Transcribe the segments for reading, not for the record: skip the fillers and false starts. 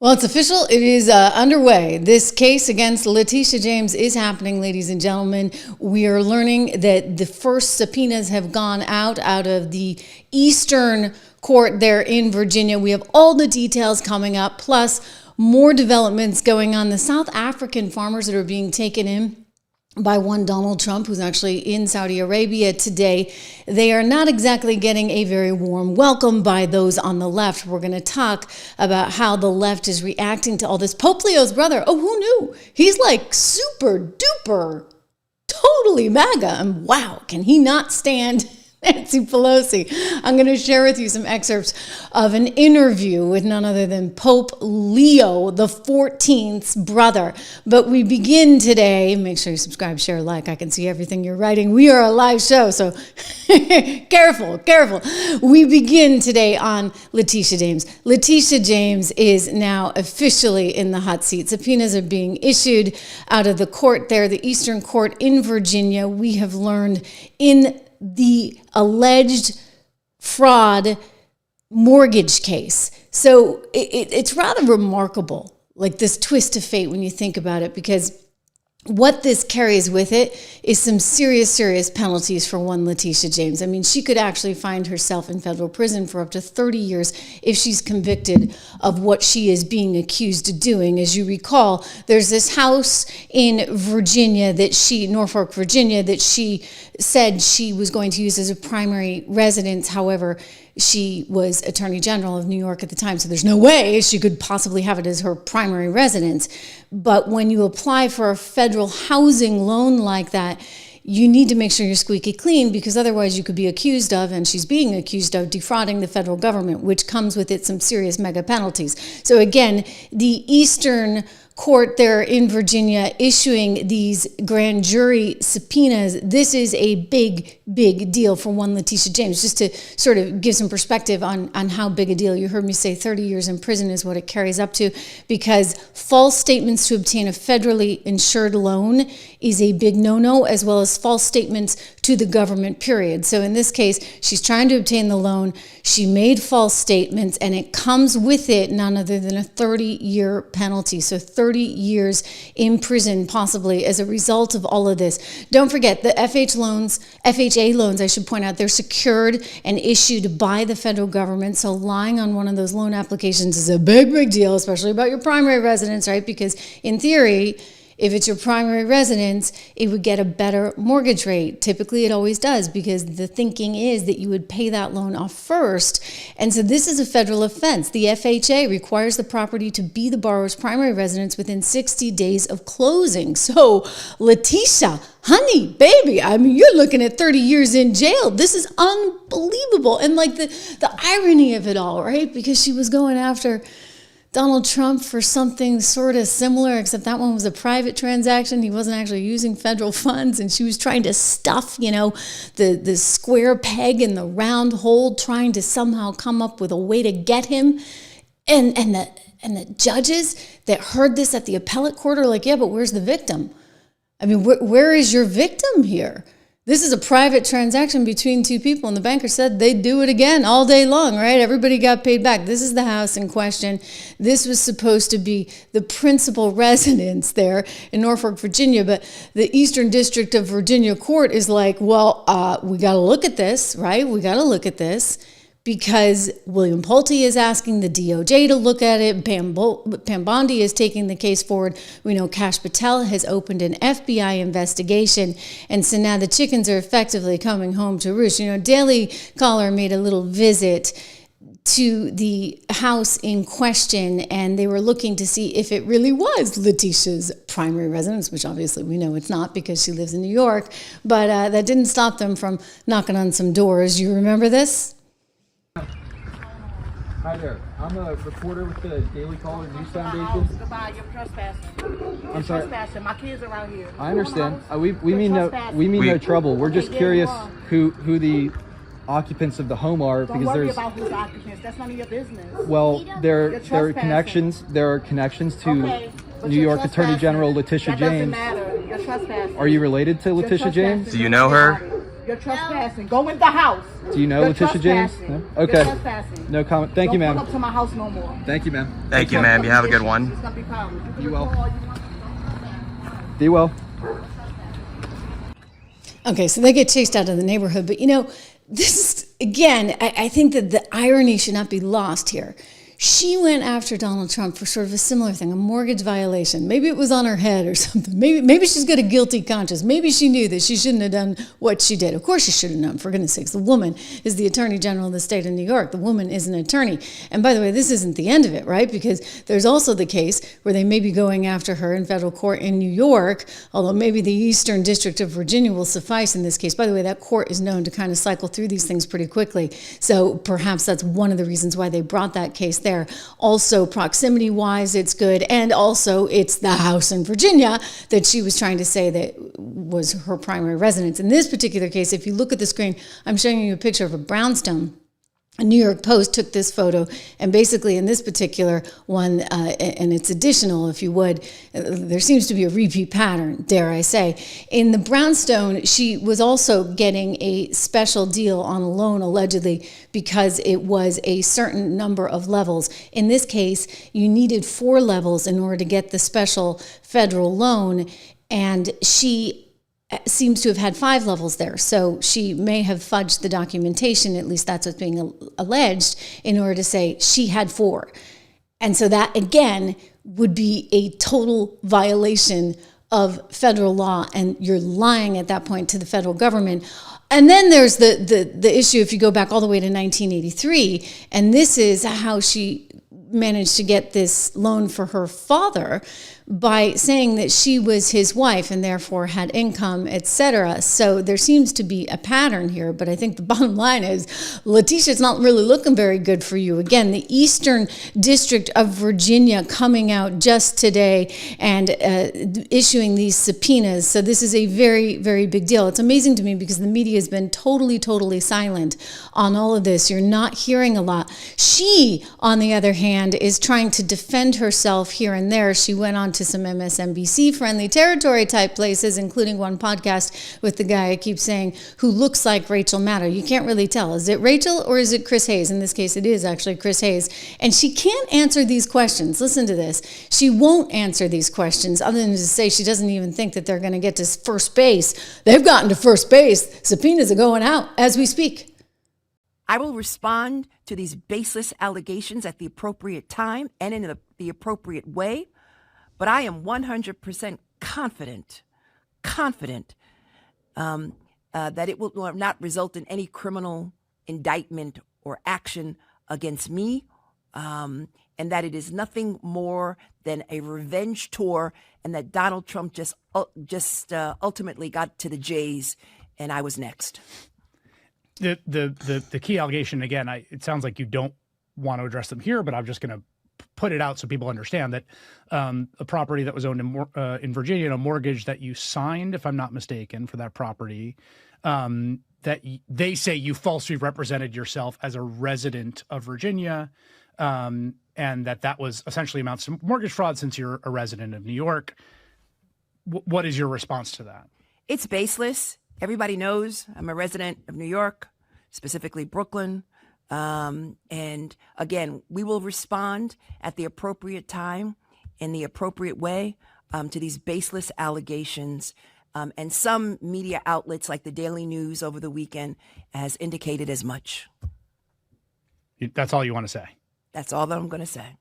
Well, it's official. It is underway. This case against Letitia James is happening, ladies and gentlemen. We are learning that the first subpoenas have gone out of the Eastern Court there in Virginia. We have all the details coming up, plus more developments going on. The South African farmers that are being taken in by one Donald Trump, who's actually in Saudi Arabia today, they are not exactly getting a very warm welcome by those on the left. We're going to talk about how the left is reacting to all this. Pope Leo's brother, oh, who knew? He's like super duper, totally MAGA. And wow, can he not stand Nancy Pelosi? I'm going to share with you some excerpts of an interview with none other than Pope Leo the 14th's brother. But we begin today. Make sure you subscribe, share, like. I can see everything you're writing. We are a live show, so careful. We begin today on Letitia James. Letitia James is now officially in the hot seat. Subpoenas are being issued out of the court there, the Eastern Court in Virginia. We have learned in the alleged fraud mortgage case. So it's rather remarkable, like this twist of fate when you think about it, because what this carries with it is some serious penalties for one Letitia James. I mean, she could actually find herself in federal prison for up to 30 years if she's convicted of what she is being accused of doing. As you recall, there's this house in Virginia Norfolk, Virginia, that she said she was going to use as a primary residence. However, she was Attorney General of New York at the time, so there's no way she could possibly have it as her primary residence. But when you apply for a federal housing loan like that, you need to make sure you're squeaky clean, because otherwise you could be accused of, and she's being accused of, defrauding the federal government, which comes with it some serious mega penalties. So again, the Eastern Court there in Virginia issuing these grand jury subpoenas. This is a big deal for one Letitia James. Just to sort of give some perspective on how big a deal. You heard me say 30 years in prison is what it carries up to, because false statements to obtain a federally insured loan is a big no-no, as well as false statements to the government, period. So in this case, she's trying to obtain the loan. She made false statements, and it comes with it none other than a 30-year penalty. So 30 years in prison, possibly, as a result of all of this. Don't forget, the FHA loans, I should point out, they're secured and issued by the federal government. So lying on one of those loan applications is a big deal, especially about your primary residence, right? Because in theory, if it's your primary residence, it would get a better mortgage rate. Typically, it always does, because the thinking is that you would pay that loan off first. And so this is a federal offense. The FHA requires the property to be the borrower's primary residence within 60 days of closing. So, Letitia, honey, baby, I mean, you're looking at 30 years in jail. This is unbelievable. And like the irony of it all, right? Because she was going after Donald Trump for something sort of similar, except that one was a private transaction. He wasn't actually using federal funds, and she was trying to stuff, the square peg in the round hole, trying to somehow come up with a way to get him. And the judges that heard this at the appellate court are like, yeah, but where's the victim? I mean, where is your victim here? This is a private transaction between two people, and the banker said they'd do it again all day long, right? Everybody got paid back. This is the house in question. This was supposed to be the principal residence there in Norfolk, Virginia, but the Eastern District of Virginia Court is like, well, we got to look at this, right? We got to look at this, because William Pulte is asking the DOJ to look at it. Pam Bondi is taking the case forward. We know Kash Patel has opened an FBI investigation. And so now the chickens are effectively coming home to roost. Daily Caller made a little visit to the house in question, and they were looking to see if it really was Letitia's primary residence, which obviously we know it's not, because she lives in New York. But that didn't stop them from knocking on some doors. You remember this? Hi there. I'm a reporter with the Daily Caller News Foundation. Goodbye. You're trespassing. I'm sorry. Trespassing. My kids are out here. I understand. We mean no trouble. We're just curious who the occupants of the home are, Don't worry about who's occupants. That's none of your business. Well, there are connections. There are connections to New York Attorney General Letitia James. That doesn't matter. You're trespassing. Are you related to Letitia James? Do you know her? You're trespassing. Go in the house. Do you know You're Letitia James? trespassing. No? Okay. You're trespassing. No comment. Thank you, Don't ma'am. pull up to my house no more. Thank you, ma'am. Thank you, ma'am. You have a good one. It's gonna be powerless. You can You will. record all you want. Be well. Okay, so they get chased out of the neighborhood. But, this, again, I think that the irony should not be lost here. She went after Donald Trump for sort of a similar thing, a mortgage violation. Maybe it was on her head or something. Maybe she's got a guilty conscience. Maybe she knew that she shouldn't have done what she did. Of course she should have known, for goodness sakes. The woman is the Attorney General of the state of New York. The woman is an attorney. And by the way, this isn't the end of it, right? Because there's also the case where they may be going after her in federal court in New York, although maybe the Eastern District of Virginia will suffice in this case. By the way, that court is known to kind of cycle through these things pretty quickly. So perhaps that's one of the reasons why they brought that case there. Also, proximity-wise, it's good. And also, it's the house in Virginia that she was trying to say that was her primary residence. In this particular case, if you look at the screen, I'm showing you a picture of a brownstone. A New York Post took this photo, and basically in this particular one, and it's additional, if you would, there seems to be a repeat pattern, dare I say. In the brownstone, she was also getting a special deal on a loan, allegedly, because it was a certain number of levels. In this case, you needed 4 levels in order to get the special federal loan, and she seems to have had 5 levels there. So she may have fudged the documentation, at least that's what's being alleged, in order to say she had 4. And so that, again, would be a total violation of federal law, and you're lying at that point to the federal government. And then there's the issue, if you go back all the way to 1983, and this is how she managed to get this loan for her father by saying that she was his wife and therefore had income, etc. So there seems to be a pattern here, but I think the bottom line is Letitia's not really looking very good for you. Again, the Eastern District of Virginia coming out just today and issuing these subpoenas. So this is a very, very big deal. It's amazing to me because the media has been totally silent on all of this. You're not hearing a lot. She, on the other hand, is trying to defend herself here and there. She went on to some MSNBC friendly territory type places, including one podcast with the guy I keep saying who looks like Rachel Maddow. You can't really tell. Is it Rachel or is it Chris Hayes? In this case, it is actually Chris Hayes. And she can't answer these questions. Listen to this. She won't answer these questions other than to say she doesn't even think that they're going to get to first base. They've gotten to first base. Subpoenas are going out as we speak. I will respond to these baseless allegations at the appropriate time and in the appropriate way, but I am 100% confident that it will not result in any criminal indictment or action against me, and that it is nothing more than a revenge tour, and that Donald Trump just ultimately got to the J's, and I was next. The key allegation, again, it sounds like you don't want to address them here, but I'm just going to put it out so people understand that a property that was owned in Virginia, and a mortgage that you signed, if I'm not mistaken, for that property, that they say you falsely represented yourself as a resident of Virginia, and that was essentially amounts to mortgage fraud since you're a resident of New York. What is your response to that? It's baseless. Everybody knows I'm a resident of New York, specifically Brooklyn. And again, we will respond at the appropriate time in the appropriate way to these baseless allegations. And some media outlets like the Daily News over the weekend has indicated as much. That's all you want to say? That's all that I'm going to say.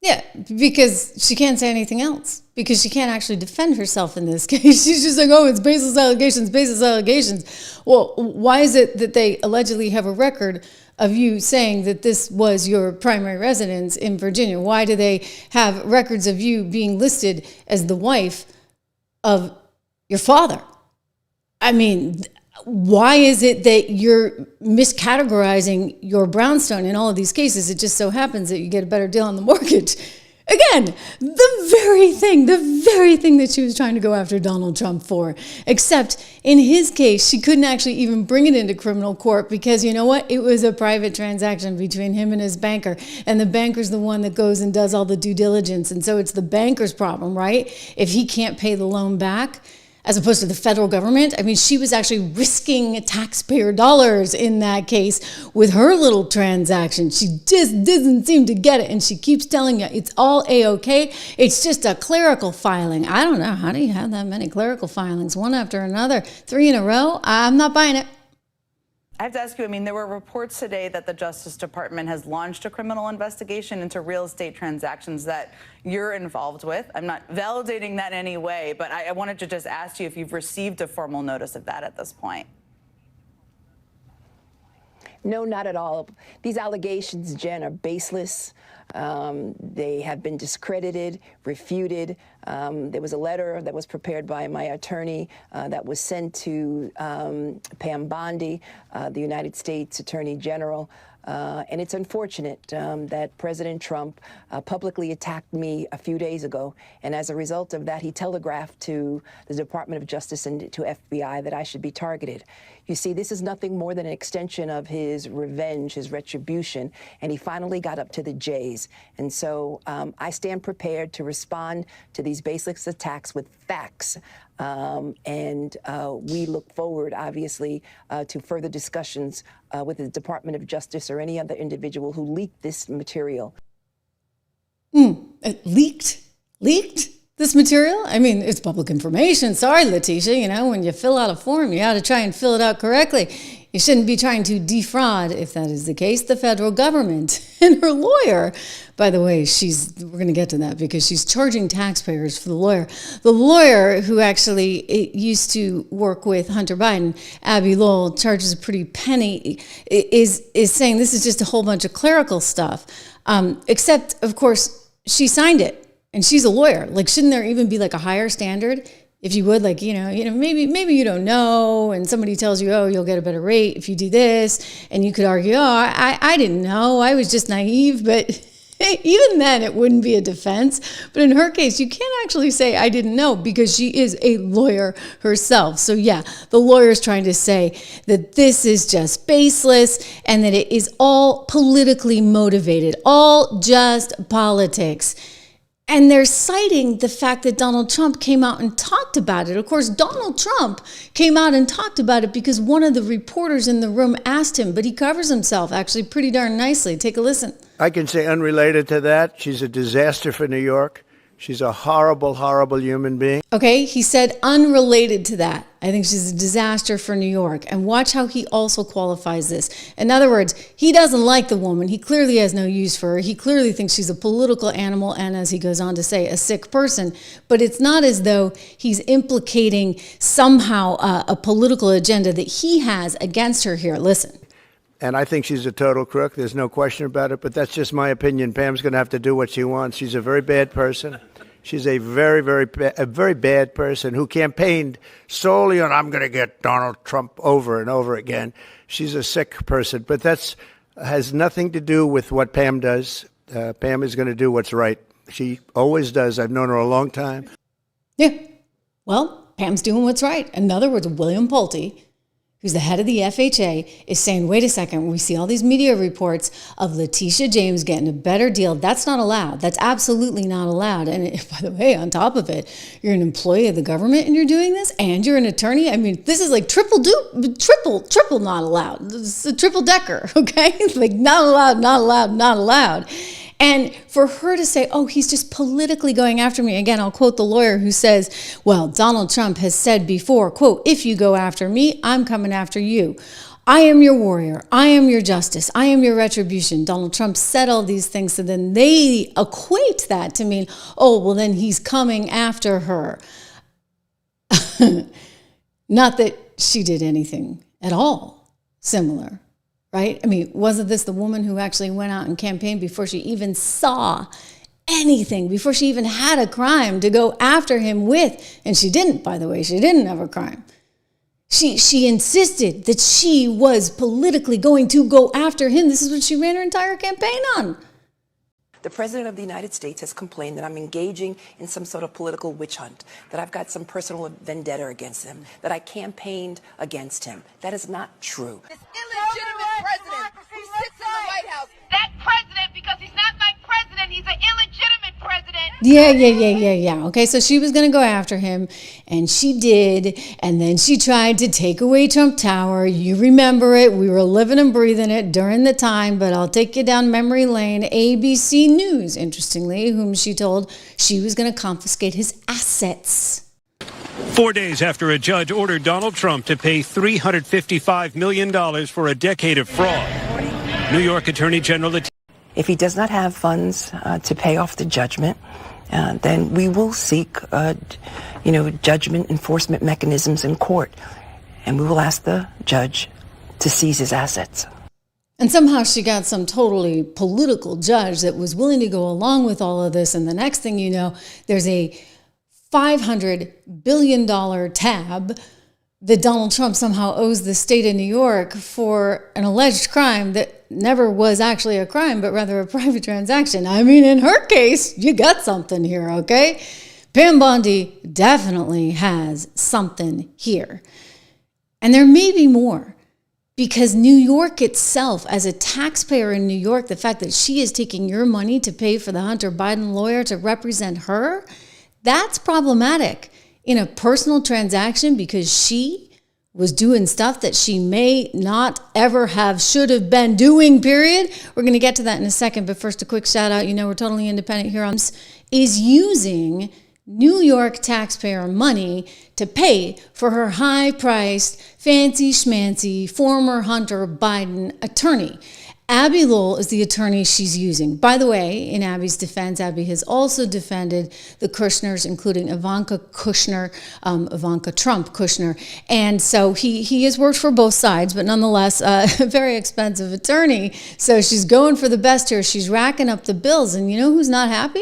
Yeah, because she can't say anything else. Because she can't actually defend herself in this case. She's just like, oh, it's baseless allegations, baseless allegations. Well, why is it that they allegedly have a record of you saying that this was your primary residence in Virginia? Why do they have records of you being listed as the wife of your father? I mean, why is it that you're miscategorizing your brownstone in all of these cases? It just so happens that you get a better deal on the mortgage. Again, the very thing that she was trying to go after Donald Trump for. Except in his case, she couldn't actually even bring it into criminal court because, you know what? It was a private transaction between him and his banker. And the banker's the one that goes and does all the due diligence. And so it's the banker's problem, right? If he can't pay the loan back. as opposed to the federal government. I mean, she was actually risking taxpayer dollars in that case with her little transaction. She just doesn't seem to get it. And she keeps telling you it's all A-OK. It's just a clerical filing. I don't know. How do you have that many clerical filings, one after another, 3 in a row? I'm not buying it. I have to ask you, I mean, there were reports today that the Justice Department has launched a criminal investigation into real estate transactions that you're involved with. I'm not validating that in any way, but I wanted to just ask you if you've received a formal notice of that at this point. No, not at all. These allegations, Jen, are baseless. They have been discredited, refuted. There was a letter that was prepared by my attorney that was sent to Pam Bondi, the United States Attorney General. And it's unfortunate that President Trump publicly attacked me a few days ago. And as a result of that, he telegraphed to the Department of Justice and to FBI that I should be targeted. You see, this is nothing more than an extension of his revenge, his retribution, and he finally got up to the J's. And so I stand prepared to respond to these baseless attacks with facts. And we look forward, obviously, to further discussions with the Department of Justice or any other individual who leaked this material. Leaked this material? I mean, it's public information. Sorry, Letitia, you know, when you fill out a form, you got to try and fill it out correctly. You shouldn't be trying to defraud, if that is the case, the federal government. And her lawyer, by the way, we're going to get to that because she's charging taxpayers for the lawyer. The lawyer who actually used to work with Hunter Biden, Abby Lowell, charges a pretty penny, is saying this is just a whole bunch of clerical stuff. Except, of course, she signed it. And she's a lawyer. Like, shouldn't there even be like a higher standard? If you would, like, you know, maybe you don't know, and somebody tells you, oh, you'll get a better rate if you do this, and you could argue, oh, I didn't know, I was just naive, but even then it wouldn't be a defense. But in her case, you can't actually say I didn't know because she is a lawyer herself. So yeah, the lawyer's trying to say that this is just baseless and that it is all politically motivated, all just politics. And they're citing the fact that Donald Trump came out and talked about it. Of course, Donald Trump came out and talked about it because one of the reporters in the room asked him, but he covers himself actually pretty darn nicely. Take a listen. I can say unrelated to that, she's a disaster for New York. She's a horrible, horrible human being. Okay, he said unrelated to that. I think she's a disaster for New York. And watch how he also qualifies this. In other words, he doesn't like the woman. He clearly has no use for her. He clearly thinks she's a political animal and, as he goes on to say, a sick person. But it's not as though he's implicating somehow a political agenda that he has against her here. Listen. And I think she's a total crook. There's no question about it. But that's just my opinion. Pam's going to have to do what she wants. She's a very bad person. She's a very, very bad person who campaigned solely on, I'm going to get Donald Trump over and over again. She's a sick person. But that has nothing to do with what Pam does. Pam is going to do what's right. She always does. I've known her a long time. Yeah. Well, Pam's doing what's right. In other words, William Pulte, who's the head of the FHA, is saying, wait a second, we see all these media reports of Letitia James getting a better deal. That's not allowed. That's absolutely not allowed. And by the way, on top of it, you're an employee of the government and you're doing this, and you're an attorney. I mean, this is like triple not allowed. It's a triple decker, okay? Like not allowed, not allowed, not allowed. And for her to say, oh, he's just politically going after me. Again, I'll quote the lawyer who says, well, Donald Trump has said before, quote, if you go after me, I'm coming after you. I am your warrior. I am your justice. I am your retribution. Donald Trump said all these things. So then they equate that to mean, oh, well, then he's coming after her. Not that she did anything at all similar. Right? I mean, wasn't this the woman who actually went out and campaigned before she even saw anything, before she even had a crime to go after him with? And she didn't, by the way. She didn't have a crime. She insisted that she was politically going to go after him. This is what she ran her entire campaign on. The President of the United States has complained that I'm engaging in some sort of political witch hunt, that I've got some personal vendetta against him, that I campaigned against him. That is not true. This illegitimate president who sits in the White House. That president, because he's not my president, he's an illegitimate president. Yeah. Okay, so she was going to go after him, and she did, and then she tried to take away Trump Tower. You remember it. We were living and breathing it during the time, but I'll take you down memory lane. ABC News, interestingly, whom she told she was going to confiscate his assets. 4 days after a judge ordered Donald Trump to pay $355 million for a decade of fraud, New York Attorney General If he does not have funds to pay off the judgment, then we will seek, judgment enforcement mechanisms in court, and we will ask the judge to seize his assets. And somehow she got some totally political judge that was willing to go along with all of this. And the next thing you know, there's a $500 billion tab that Donald Trump somehow owes the state of New York for an alleged crime that never was actually a crime, but rather a private transaction. I mean, in her case, you got something here, okay? Pam Bondi definitely has something here. And there may be more, because New York itself, as a taxpayer in New York, the fact that she is taking your money to pay for the Hunter Biden lawyer to represent her, that's problematic in a personal transaction, because she was doing stuff that she may not ever have, should have been doing, period. We're going to get to that in a second, but first a quick shout out. We're totally independent here on is using New York taxpayer money to pay for her high-priced, fancy schmancy former Hunter Biden attorney. Abby Lowell is the attorney she's using. By the way, in Abby's defense, Abby has also defended the Kushners, including Ivanka Trump Kushner. And so he has worked for both sides, but nonetheless, a very expensive attorney. So she's going for the best here. She's racking up the bills. And you know who's not happy?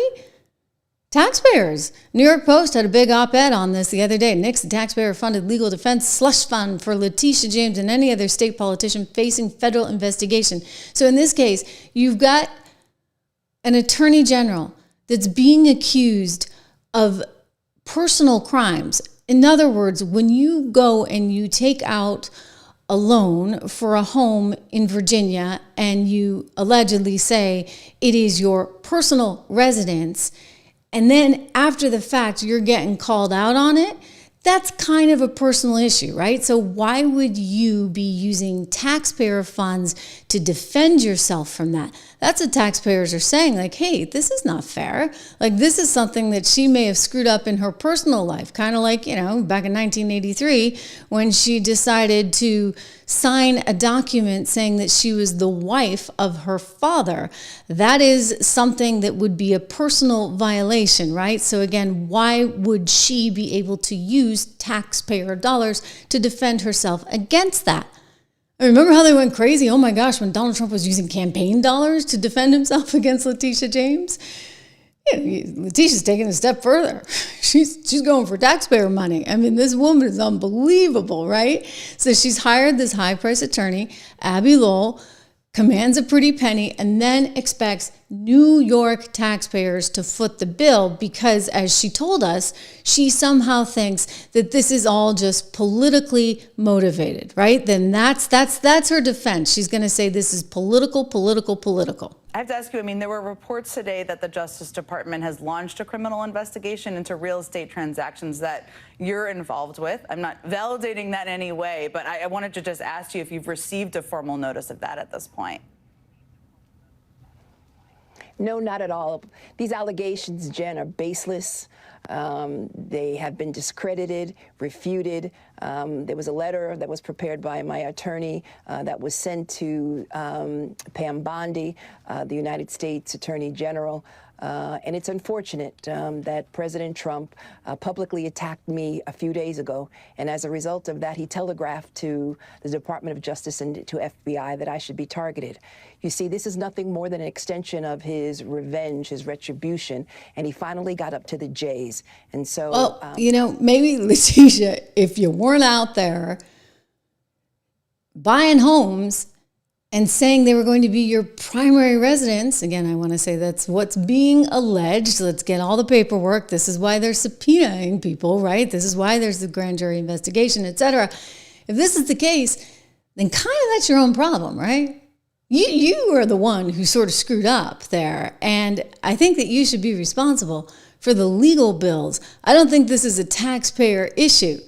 Taxpayers. New York Post had a big op-ed on this the other day. Nixon taxpayer-funded legal defense slush fund for Letitia James and any other state politician facing federal investigation. So in this case, you've got an attorney general that's being accused of personal crimes. In other words, when you go and you take out a loan for a home in Virginia and you allegedly say it is your personal residence, and then after the fact, you're getting called out on it, that's kind of a personal issue, right? So why would you be using taxpayer funds to defend yourself from that? That's what taxpayers are saying, like, hey, this is not fair. Like, this is something that she may have screwed up in her personal life, kind of like, back in 1983 when she decided to sign a document saying that she was the wife of her father. That is something that would be a personal violation, right? So again, why would she be able to use taxpayer dollars to defend herself against that? I remember how they went crazy. Oh my gosh, when Donald Trump was using campaign dollars to defend himself against Letitia James. Letitia's taking a step further. She's going for taxpayer money. I mean, this woman is unbelievable, right? So she's hired this high-priced attorney, Abby Lowell, commands a pretty penny, and then expects New York taxpayers to foot the bill because, as she told us, she somehow thinks that this is all just politically motivated, right? Then that's her defense. She's going to say this is political. I have to ask you, there were reports today that the Justice Department has launched a criminal investigation into real estate transactions that you're involved with. I'm not validating that in any way, but I wanted to just ask you if you've received a formal notice of that at this point. No, not at all. These allegations, Jen, are baseless. They have been discredited, refuted. There was a letter that was prepared by my attorney that was sent to Pam Bondi, the United States Attorney General. And it's unfortunate that President Trump publicly attacked me a few days ago. And as a result of that, he telegraphed to the Department of Justice and to FBI that I should be targeted. You see, this is nothing more than an extension of his revenge, his retribution. And he finally got up to the J's. And so, well, maybe, Letitia, if you weren't out there buying homes and saying they were going to be your primary residence. Again, I want to say that's what's being alleged. Let's get all the paperwork. This is why they're subpoenaing people, right? This is why there's the grand jury investigation, etc. If this is the case, then kind of that's your own problem, right? You are the one who sort of screwed up there. And I think that you should be responsible for the legal bills. I don't think this is a taxpayer issue.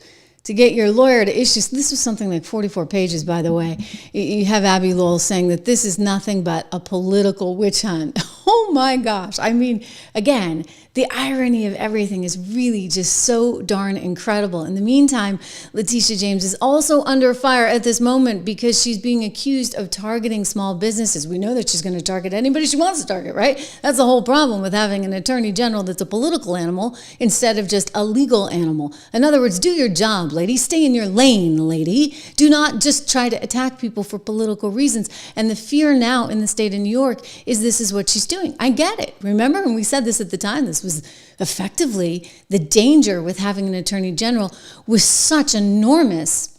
To get your lawyer to issue, this was something like 44 pages, by the way. You have Abby Lowell saying that this is nothing but a political witch hunt. Oh my gosh. I mean, again, the irony of everything is really just so darn incredible. In the meantime, Letitia James is also under fire at this moment because she's being accused of targeting small businesses. We know that she's going to target anybody she wants to target, right? That's the whole problem with having an attorney general that's a political animal instead of just a legal animal. In other words, do your job, lady. Stay in your lane, lady. Do not just try to attack people for political reasons. And the fear now in the state of New York is this is what she's doing. I get it. Remember, and we said this at the time, this was effectively the danger with having an attorney general with such enormous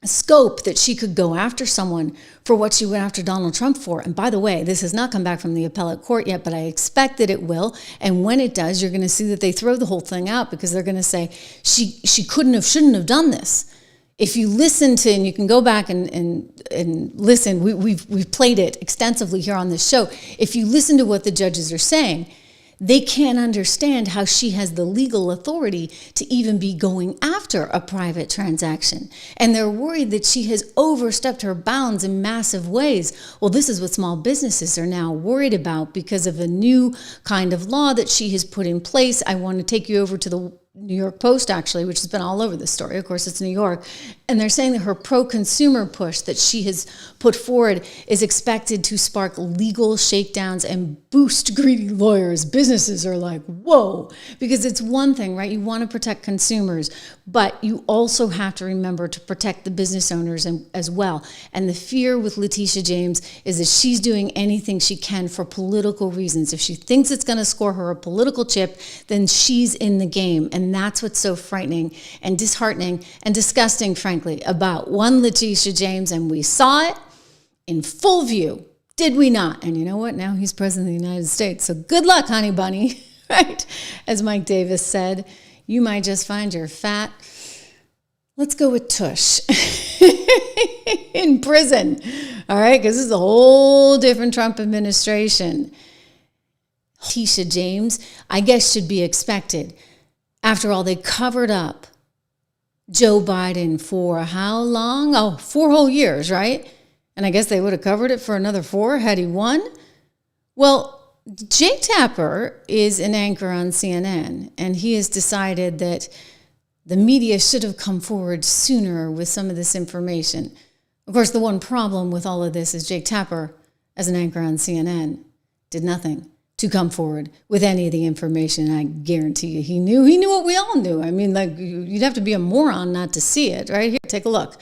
scope that she could go after someone for what she went after Donald Trump for. And by the way, this has not come back from the appellate court yet, but I expect that it will. And when it does, you're going to see that they throw the whole thing out because they're going to say she couldn't have, shouldn't have done this. If you listen to, and you can go back and listen, we've played it extensively here on this show. If you listen to what the judges are saying, they can't understand how she has the legal authority to even be going after a private transaction. And they're worried that she has overstepped her bounds in massive ways. Well, this is what small businesses are now worried about because of a new kind of law that she has put in place. I want to take you over to the New York Post, actually, which has been all over this story. Of course, it's New York. And they're saying that her pro-consumer push that she has put forward is expected to spark legal shakedowns and boost greedy lawyers. Businesses are like, whoa, because it's one thing, right? You want to protect consumers, but you also have to remember to protect the business owners as well. And the fear with Letitia James is that she's doing anything she can for political reasons. If she thinks it's going to score her a political chip, then she's in the game. And that's what's so frightening and disheartening and disgusting, frankly, about one Letitia James. And we saw it in full view, did we not? And you know what? Now he's president of the United States. So good luck, honey bunny, right? As Mike Davis said, you might just find your fat, let's go with tush, in prison. All right, because this is a whole different Trump administration. Tish James, I guess, should be expected. After all, they covered up Joe Biden for how long? Oh, 4 whole years, right? And I guess they would have covered it for another 4 had he won. Well, Jake Tapper is an anchor on CNN, and he has decided that the media should have come forward sooner with some of this information. Of course, the one problem with all of this is Jake Tapper, as an anchor on CNN, did nothing to come forward with any of the information. I guarantee you he knew what we all knew. I mean, like, you'd have to be a moron not to see it. Right here, take a look.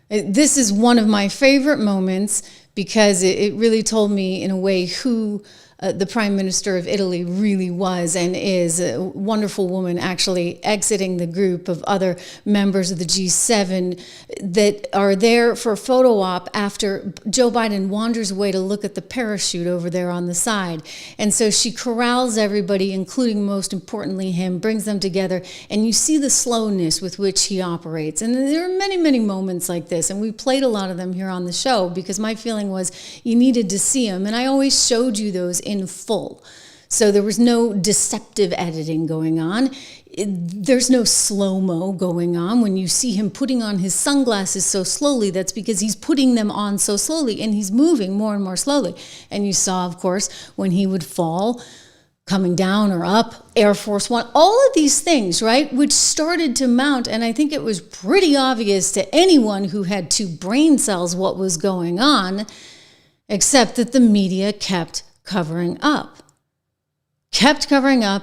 This is one of my favorite moments because it really told me in a way who the Prime Minister of Italy really was and is. A wonderful woman, actually exiting the group of other members of the G7 that are there for a photo op after Joe Biden wanders away to look at the parachute over there on the side. And so she corrals everybody, including, most importantly, him, brings them together, and you see the slowness with which he operates. And there are many, many moments like this, and we played a lot of them here on the show because my feeling was you needed to see them, and I always showed you those in full. So there was no deceptive editing going on. There's no slow-mo going on. When you see him putting on his sunglasses so slowly, that's because he's putting them on so slowly and he's moving more and more slowly. And you saw, of course, when he would fall, coming down or up, Air Force One, all of these things, right, which started to mount. And I think it was pretty obvious to anyone who had 2 brain cells what was going on, except that the media kept covering up. Kept covering up.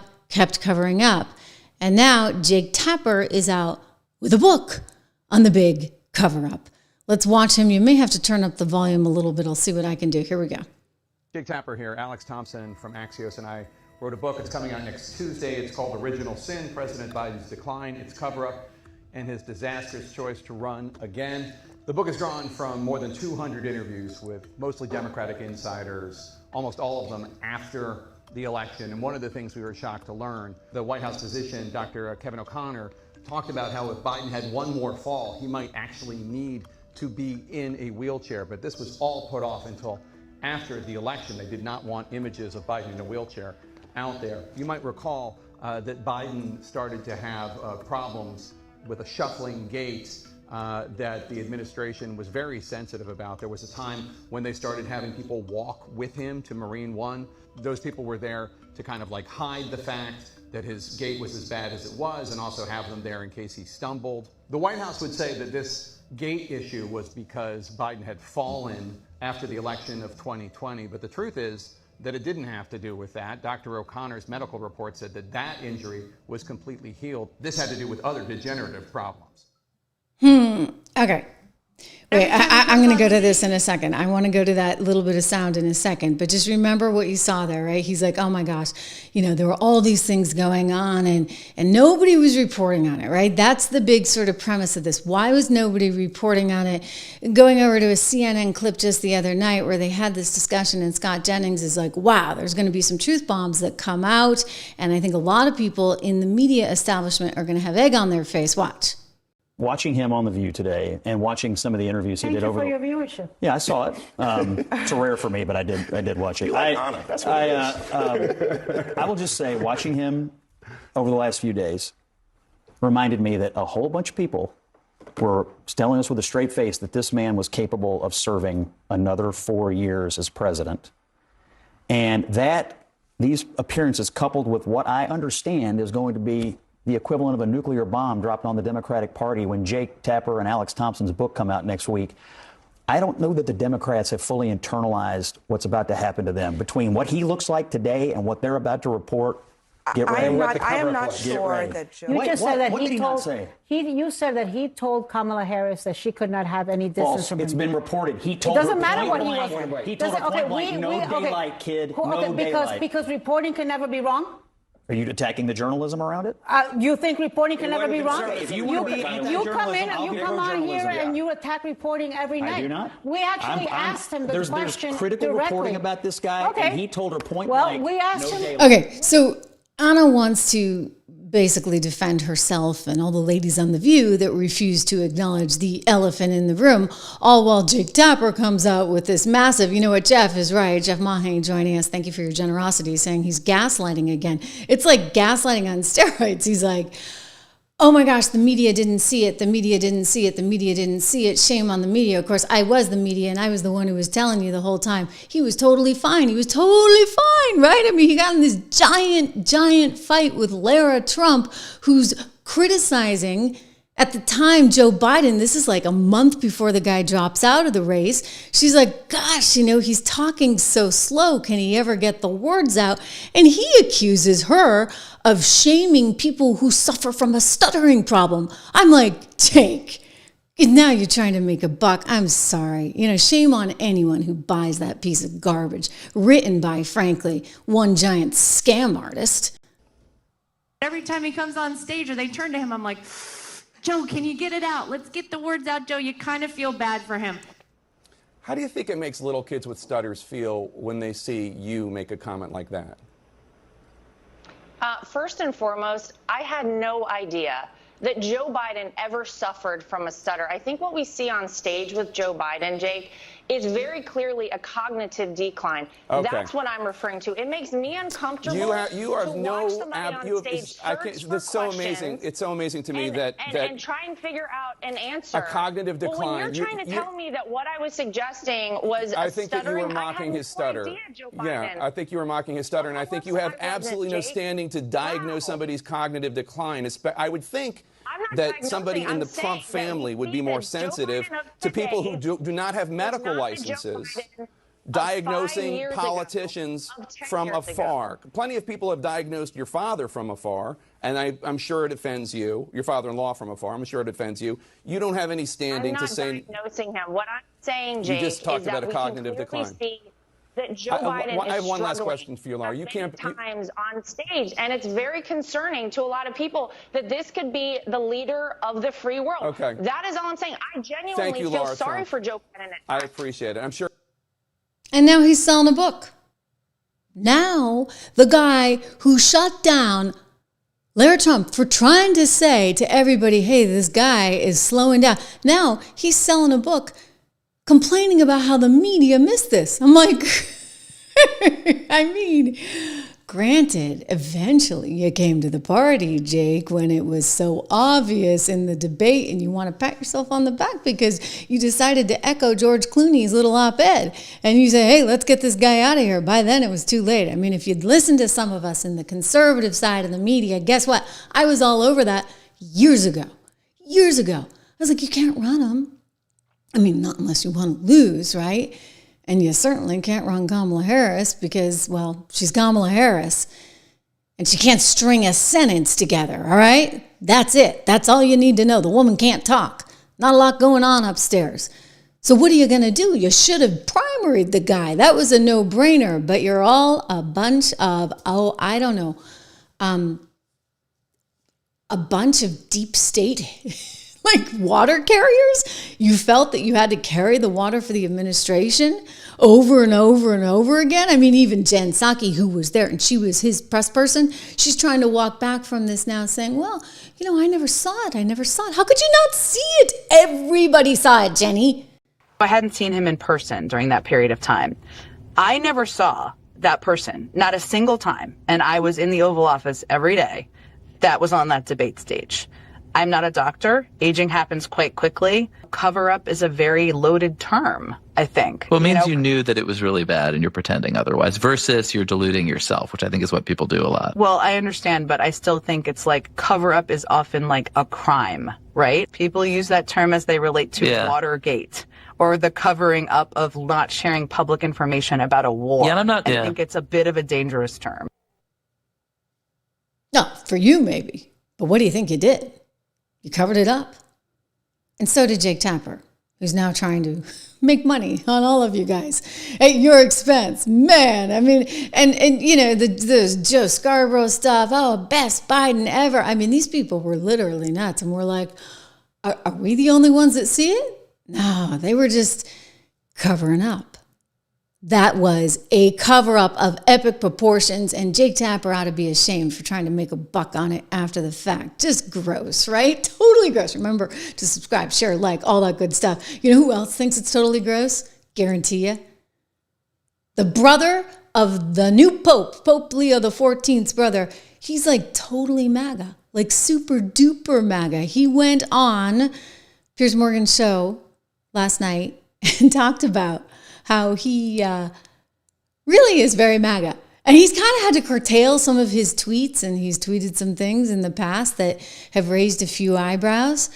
And now Jake Tapper is out with a book on the big cover-up. Let's watch him. You may have to turn up the volume a little bit. I'll see what I can do. Here we go. Jake Tapper here. Alex Thompson from Axios and I wrote a book. It's coming out next Tuesday. It's called Original Sin, President Biden's Decline, Its Cover-Up, and His Disastrous Choice to Run Again. The book is drawn from more than 200 interviews with mostly Democratic insiders, almost all of them after the election. And one of the things we were shocked to learn, the White House physician, Dr. Kevin O'Connor, talked about how if Biden had one more fall, he might actually need to be in a wheelchair. But this was all put off until after the election. They did not want images of Biden in a wheelchair out there. You might recall that Biden started to have problems with a shuffling gait that the administration was very sensitive about. There was a time when they started having people walk with him to Marine One. Those people were there to kind of like hide the fact that his gait was as bad as it was and also have them there in case he stumbled. The White House would say that this gait issue was because Biden had fallen after the election of 2020, but the truth is that it didn't have to do with that. Dr. O'Connor's medical report said that that injury was completely healed. This had to do with other degenerative problems. Okay. Wait, I'm going to go to this in a second. I want to go to that little bit of sound in a second, but just remember what you saw there, right? He's like, oh my gosh, there were all these things going on and nobody was reporting on it, right? That's the big sort of premise of this. Why was nobody reporting on it? Going over to a CNN clip just the other night where they had this discussion and Scott Jennings is like, wow, there's going to be some truth bombs that come out. And I think a lot of people in the media establishment are going to have egg on their face. Watch. Watching him on The View today and watching some of the interviews he did over. Thank you for your viewership. Yeah, I saw it. It's rare for me, but I did watch it. I will just say, watching him over the last few days reminded me that a whole bunch of people were telling us with a straight face that this man was capable of serving another 4 years as president, and that these appearances, coupled with what I understand is going to be the equivalent of a nuclear bomb dropped on the Democratic Party when Jake Tapper and Alex Thompson's book come out next week. I don't know that the Democrats have fully internalized what's about to happen to them. Between what he looks like today and what they're about to report, get ready. I am not sure that Joe. You just said that what did he not say? You said that he told Kamala Harris that she could not have any distance from him. It's been reported. He told it doesn't her matter what he blank. was. He told her point blank, no daylight, kid, no daylight. Because reporting can never be wrong? Are you attacking the journalism around it? You think reporting can never be wrong? If you want to be anti-journalism, you come on here and you attack reporting every night. I do not. We actually asked him the question There's critical directly. Reporting about this guy, and he told her point Well, blank. we asked him. Okay, so Anna wants to basically defend herself and all the ladies on The View that refuse to acknowledge the elephant in the room, all while Jake Tapper comes out with this massive, you know what, Jeff is right. Jeff Mahane joining us. Thank you for your generosity, saying he's gaslighting again. It's like gaslighting on steroids. He's like, oh my gosh, the media didn't see it. The media didn't see it. The media didn't see it. Shame on the media. Of course, I was the media and I was the one who was telling you the whole time. He was totally fine. He was totally fine, right? I mean, he got in this giant fight with Lara Trump, who's criticizing at the time Joe Biden. This is like a month before the guy drops out of the race. She's like, gosh, he's talking so slow. Can he ever get the words out? And he accuses her of shaming people who suffer from a stuttering problem. I'm like, Jake, now you're trying to make a buck. I'm sorry. Shame on anyone who buys that piece of garbage written by, frankly, one giant scam artist. Every time he comes on stage or they turn to him, I'm like, Joe, can you get it out? Let's get the words out, Joe. You kind of feel bad for him. How do you think it makes little kids with stutters feel when they see you make a comment like that? First and foremost, I had no idea that Joe Biden ever suffered from a stutter. I think what we see on stage with Joe Biden, Jake, is very clearly a cognitive decline. Okay. That's what I'm referring to. It makes me uncomfortable. You are to no. watch somebody on stage That's so amazing. It's so amazing to me that try and figure out an answer. A cognitive decline. Well, when you're trying to tell me that what I was suggesting was I think that you were mocking his stutter. Yeah, I think you were mocking his stutter, and I think you have absolutely no standing to diagnose somebody's cognitive decline. I would think that somebody in the Trump family would be more sensitive to people who do not have medical licenses diagnosing politicians from afar. Plenty of people have diagnosed your father from afar, and I'm sure it offends you. Your father-in-law from afar. I'm sure it offends you. You don't have any standing to say. I'm not diagnosing him. What I'm saying, Jake, you just talked is about that a cognitive decline. That Joe Biden I have one last struggling question for you, Laura. You can't times on stage, and it's very concerning to a lot of people that this could be the leader of the free world. Okay. That is all I'm saying. I genuinely feel Laura sorry Trump. for Joe Biden. I appreciate it. I'm sure. And now he's selling a book. Now the guy who shut down Lara Trump for trying to say to everybody, hey, this guy is slowing down. Now he's selling a book complaining about how the media missed this. I'm like, I mean, Granted, eventually you came to the party, Jake, when it was so obvious in the debate, and you want to pat yourself on the back because you decided to echo George Clooney's little op-ed. And you say, hey, let's get this guy out of here. By then it was too late. I mean, if you'd listened to some of us in the conservative side of the media, guess what? I was all over that years ago. Years ago. I was like, you can't run him. I mean, not unless you want to lose, right? And you certainly can't run Kamala Harris because, well, she's Kamala Harris. And she can't string a sentence together, all right? That's it. That's all you need to know. The woman can't talk. Not a lot going on upstairs. So what are you going to do? You should have primaried the guy. That was a no-brainer. But you're all a bunch of, I don't know, a bunch of deep state like water carriers. You felt that you had to carry the water for the administration over and over and over again. I mean, even Jen Psaki, who was there, and she was his press person, she's trying to walk back from this now saying, well, you know, I never saw it. I never saw it. How could you not see it? Everybody saw it, Jenny. I hadn't seen him in person during that period of time. I never saw that person, not a single time. And I was in the Oval Office every day that was on that debate stage. I'm not a doctor. Aging happens quite quickly. Cover up is a very loaded term, I think. Well, it means you knew that it was really bad and you're pretending otherwise versus you're deluding yourself, which I think is what people do a lot. Well, I understand, but I still think it's like cover up is often like a crime, right? People use that term as they relate to Watergate or the covering up of not sharing public information about a war. Yeah, I think it's a bit of a dangerous term. No, for you maybe. But what do you think you did? You covered it up. And so did Jake Tapper, who's now trying to make money on all of you guys at your expense. Man, I mean, and you know, the Joe Scarborough stuff, best Biden ever. I mean, these people were literally nuts. And we're like, are we the only ones that see it? No, they were just covering up. That was a cover-up of epic proportions, and Jake Tapper ought to be ashamed for trying to make a buck on it after the fact. Just gross, right? Totally gross. Remember to subscribe, share, like, all that good stuff. You know who else thinks it's totally gross? Guarantee you. The brother of the new Pope, Pope Leo XIV's brother, he's like totally MAGA, like super duper MAGA. He went on Piers Morgan's show last night and talked about how he really is very MAGA. And he's kind of had to curtail some of his tweets, and he's tweeted some things in the past that have raised a few eyebrows.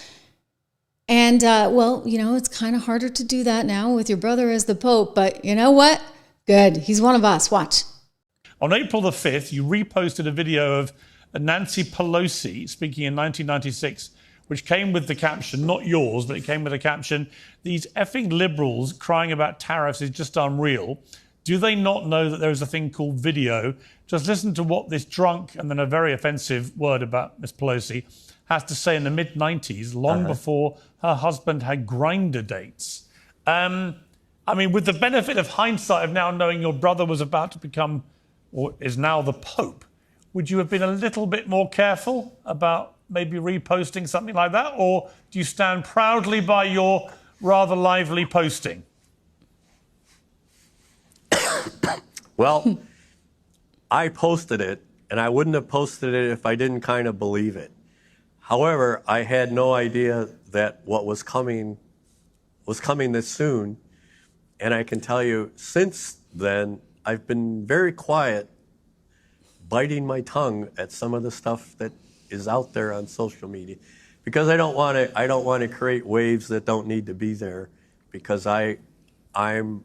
And, well, you know, it's kind of harder to do that now with your brother as the Pope. But you know what? Good. He's one of us. Watch. On April the 5th, you reposted a video of Nancy Pelosi speaking in 1996, which came with the caption, not yours, but it came with a caption, "These effing liberals crying about tariffs is just unreal. Do they not know that there is a thing called video? Just listen to what this drunk," and then a very offensive word about Miss Pelosi, "has to say in the mid-90s, long before her husband had Grindr dates." I mean, with the benefit of hindsight of now knowing your brother was about to become, or is now the Pope, would you have been a little bit more careful about maybe reposting something like that? Or do you stand proudly by your rather lively posting? Well, I posted it, and I wouldn't have posted it if I didn't kind of believe it. However, I had no idea that what was coming this soon. And I can tell you, since then, I've been very quiet, biting my tongue at some of the stuff that is out there on social media, because I don't want to create waves that don't need to be there, because I'm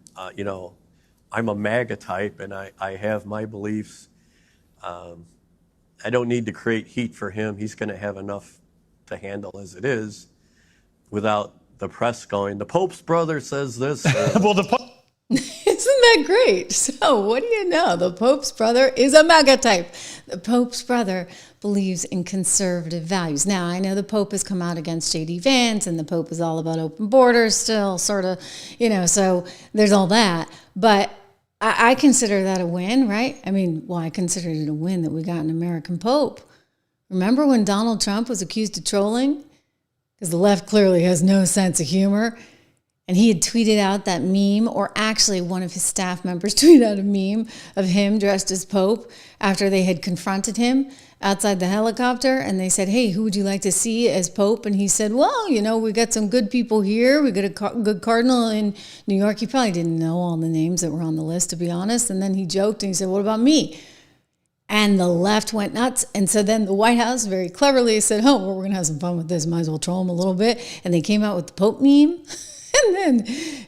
a MAGA type, and I have my beliefs. I don't need to create heat for him. He's going to have enough to handle as it is, without the press going, "The Pope's brother says this." Well, Isn't that great? So what do you know? The Pope's brother is a MAGA type. The Pope's brother believes in conservative values. Now, I know the Pope has come out against J.D. Vance, and the Pope is all about open borders still, sort of, you know, so there's all that. But I consider that a win, right? I mean, well, I consider it a win that we got an American Pope. Remember when Donald Trump was accused of trolling? Because the left clearly has no sense of humor. And he had tweeted out that meme, or actually one of his staff members tweeted out a meme of him dressed as Pope after they had confronted him outside the helicopter. And they said, hey, who would you like to see as Pope? And he said, well, you know, we got some good people here. We got a good cardinal in New York. He probably didn't know all the names that were on the list, to be honest. And then he joked and he said, what about me? And the left went nuts. And so then the White House very cleverly said, oh, well, we're going to have some fun with this. Might as well troll him a little bit. And they came out with the Pope meme.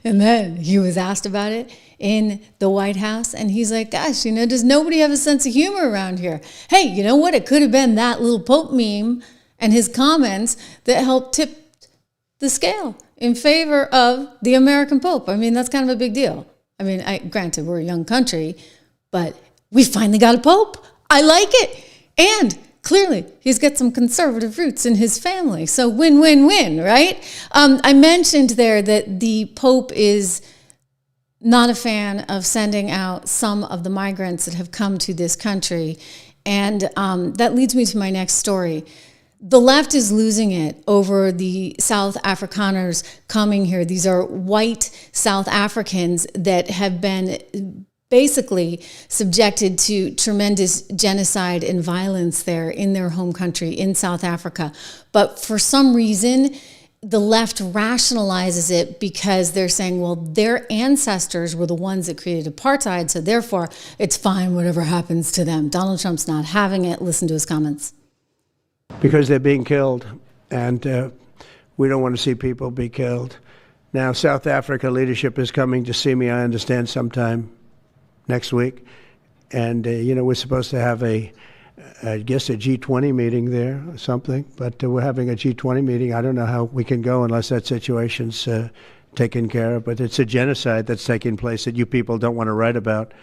And then he was asked about it in the White House. And he's like, gosh, you know, does nobody have a sense of humor around here? Hey, you know what? It could have been that little Pope meme and his comments that helped tip the scale in favor of the American Pope. I mean, that's kind of a big deal. I mean, granted, we're a young country, but we finally got a Pope. I like it. And clearly, he's got some conservative roots in his family. So win, win, win, right? I mentioned there that the Pope is not a fan of sending out some of the migrants that have come to this country. And that leads me to my next story. The left is losing it over the South Afrikaners coming here. These are white South Africans that have been basically subjected to tremendous genocide and violence there in their home country in South Africa. But for some reason, the left rationalizes it because they're saying, well, their ancestors were the ones that created apartheid, so therefore it's fine, whatever happens to them. Donald Trump's not having it. Listen to his comments. Because they're being killed, and we don't want to see people be killed. Now, South Africa leadership is coming to see me, I understand, sometime next week. And, you know, we're supposed to have I guess a G20 meeting there or something, but we're having a G20 meeting. I don't know how we can go unless that situation's taken care of, but it's a genocide that's taking place that you people don't want to write about,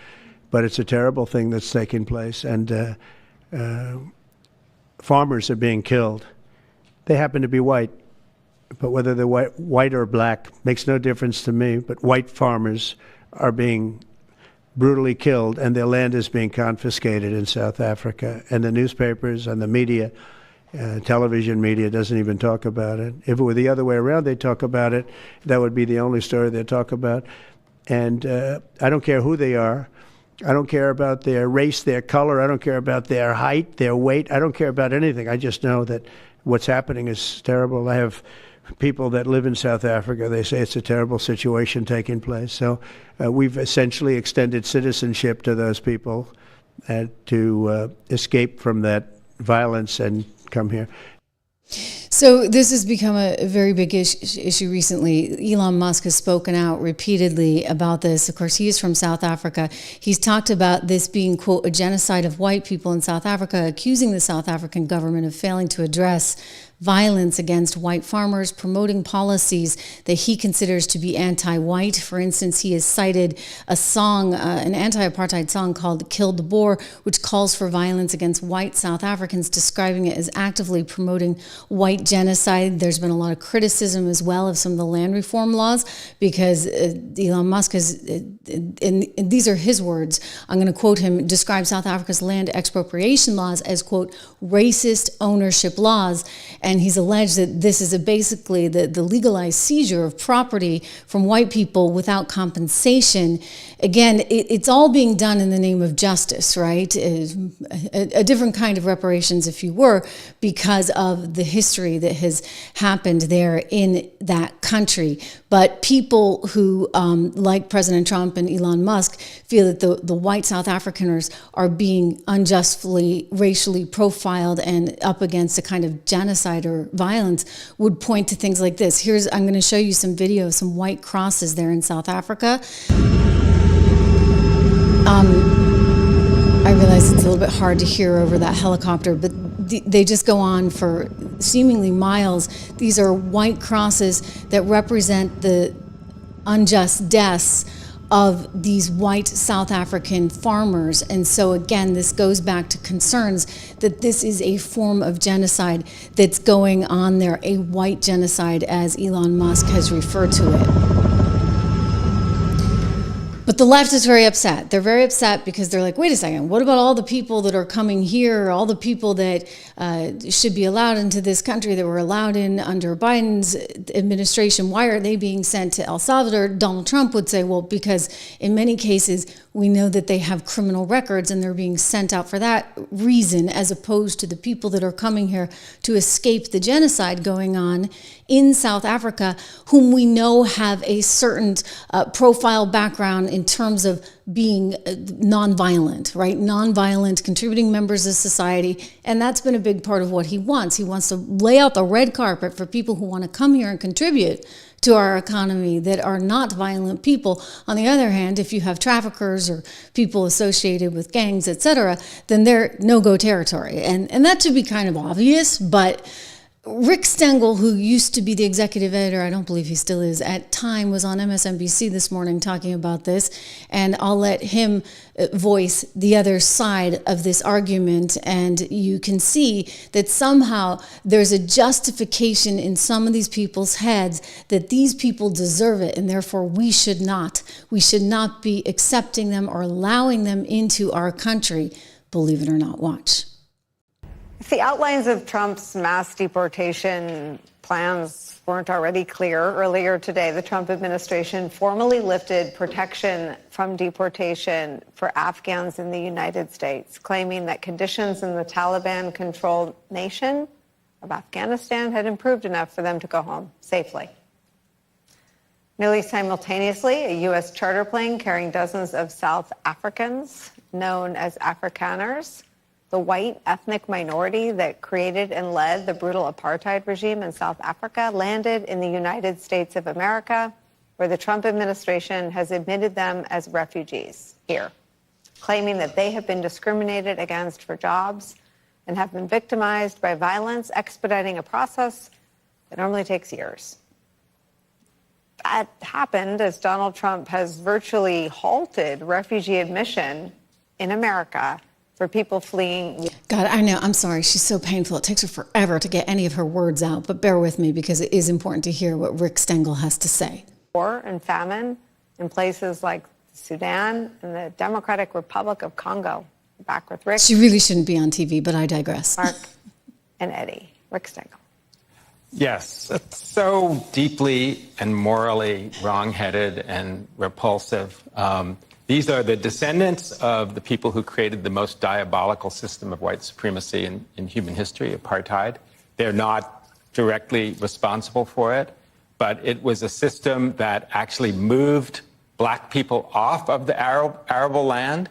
but it's a terrible thing that's taking place. And farmers are being killed. They happen to be white, but whether they're white or black makes no difference to me, but white farmers are being brutally killed, and their land is being confiscated in South Africa. And the newspapers and the media, television media, doesn't even talk about it. If it were the other way around, they'd talk about it. That would be the only story they'd talk about. And I don't care who they are. I don't care about their race, their color. I don't care about their height, their weight. I don't care about anything. I just know that what's happening is terrible. I have people that live in South Africa. They say it's a terrible situation taking place. So we've essentially extended citizenship to those people to escape from that violence and come here. So this has become a very big issue recently. Elon Musk has spoken out repeatedly about this. Of course, he is from South Africa. He's talked about this being, quote, a genocide of white people in South Africa, accusing the South African government of failing to address violence against white farmers, promoting policies that he considers to be anti-white. For instance, he has cited a song, an anti-apartheid song called Kill the Boer, which calls for violence against white South Africans, describing it as actively promoting white genocide. There's been a lot of criticism as well of some of the land reform laws because Elon Musk has, and these are his words, I'm going to quote him, described South Africa's land expropriation laws as, quote, racist ownership laws. And he's alleged that this is basically the legalized seizure of property from white people without compensation. Again, it's all being done in the name of justice, right? A different kind of reparations, if you were, because of the history that has happened there in that country. But people who, like President Trump and Elon Musk, feel that the white South Afrikaners are being unjustly racially profiled and up against a kind of genocide or violence would point to things like this. I'm going to show you some video of some white crosses there in South Africa. I realize it's a little bit hard to hear over that helicopter, but they just go on for seemingly miles. These are white crosses that represent the unjust deaths of these white South African farmers. And so again, this goes back to concerns that this is a form of genocide that's going on there, a white genocide, as Elon Musk has referred to it. But the left is very upset. They're very upset because they're like, wait a second, what about all the people that are coming here, all the people that should be allowed into this country that were allowed in under Biden's administration? Why are they being sent to El Salvador? Donald Trump would say, well, because in many cases, we know that they have criminal records and they're being sent out for that reason, as opposed to the people that are coming here to escape the genocide going on in South Africa, whom we know have a certain profile background in terms of being nonviolent, right? Nonviolent, contributing members of society. And that's been a big part of what he wants. He wants to lay out the red carpet for people who want to come here and contribute to our economy that are not violent people. On the other hand, if you have traffickers or people associated with gangs, etc., then they're no-go territory. And that should be kind of obvious, but Rick Stengel, who used to be the executive editor, I don't believe he still is, at Time, was on MSNBC this morning talking about this, and I'll let him voice the other side of this argument, and you can see that somehow there's a justification in some of these people's heads that these people deserve it, and therefore we should not be accepting them or allowing them into our country, believe it or not. Watch. If the outlines of Trump's mass deportation plans weren't already clear, earlier today, the Trump administration formally lifted protection from deportation for Afghans in the United States, claiming that conditions in the Taliban-controlled nation of Afghanistan had improved enough for them to go home safely. Nearly simultaneously, a U.S. charter plane carrying dozens of South Africans, known as Afrikaners, the white ethnic minority that created and led the brutal apartheid regime in South Africa, landed in the United States of America, where the Trump administration has admitted them as refugees here, claiming that they have been discriminated against for jobs and have been victimized by violence, expediting a process that normally takes years. That happened as Donald Trump has virtually halted refugee admission in America for people fleeing. God, I know. I'm sorry. She's so painful. It takes her forever to get any of her words out. But bear with me because it is important to hear what Rick Stengel has to say. War and famine in places like Sudan and the Democratic Republic of Congo. Back with Rick. She really shouldn't be on TV, but I digress. Mark and Eddie. Rick Stengel. Yes, it's so deeply and morally wrong-headed and repulsive. These are the descendants of the people who created the most diabolical system of white supremacy in human history, apartheid. They're not directly responsible for it, but it was a system that actually moved black people off of the arable land.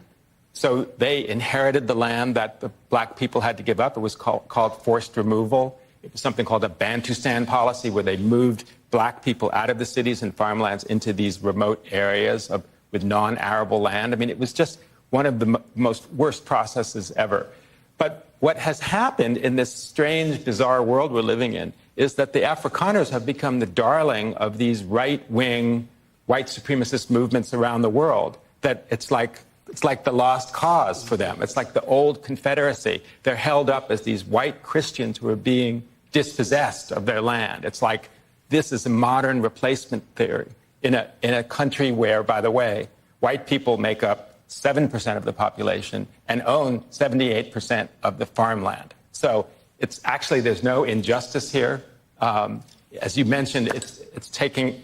So they inherited the land that the black people had to give up. It was called forced removal. It was something called a Bantustan policy, where they moved black people out of the cities and farmlands into these remote areas with non-arable land. I mean, it was just one of the most worst processes ever. But what has happened in this strange, bizarre world we're living in is that the Afrikaners have become the darling of these right-wing white supremacist movements around the world, that it's like the lost cause for them. It's like the old Confederacy. They're held up as these white Christians who are being dispossessed of their land. It's like this is a modern replacement theory in a country where, by the way, white people make up 7% of the population and own 78% of the farmland. So it's actually, there's no injustice here. As you mentioned, it's taking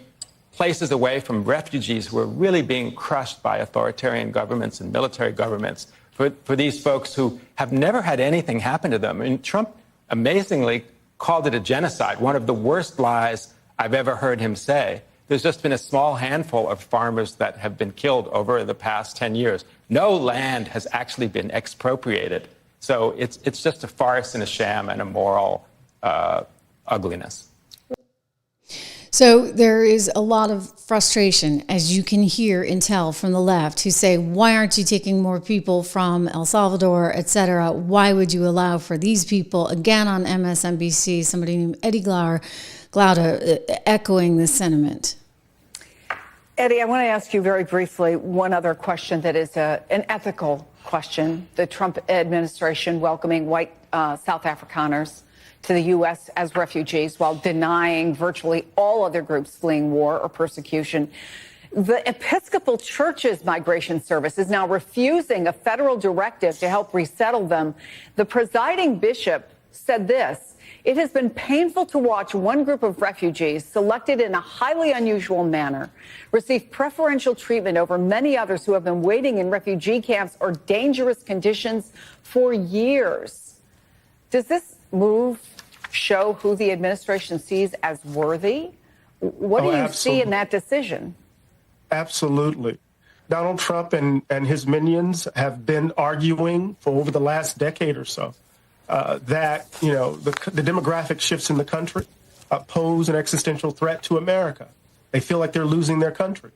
places away from refugees who are really being crushed by authoritarian governments and military governments, for these folks who have never had anything happen to them. I mean, Trump amazingly called it a genocide, one of the worst lies I've ever heard him say. There's just been a small handful of farmers that have been killed over the past 10 years. No land has actually been expropriated. So it's just a farce and a sham and a moral ugliness. So there is a lot of frustration, as you can hear and tell from the left, who say, why aren't you taking more people from El Salvador, et cetera? Why would you allow for these people? Again, on MSNBC, somebody named Eddie Glaude echoing this sentiment. Eddie, I want to ask you very briefly one other question that is an ethical question. The Trump administration welcoming white South Afrikaners to the U.S. as refugees while denying virtually all other groups fleeing war or persecution. The Episcopal Church's migration service is now refusing a federal directive to help resettle them. The presiding bishop said this: "It has been painful to watch one group of refugees selected in a highly unusual manner receive preferential treatment over many others who have been waiting in refugee camps or dangerous conditions for years." Does this move show who the administration sees as worthy? What do you see in that decision? Absolutely. Donald Trump and his minions have been arguing for over the last decade or so that, you know, the demographic shifts in the country pose an existential threat to America. They feel like they're losing their country.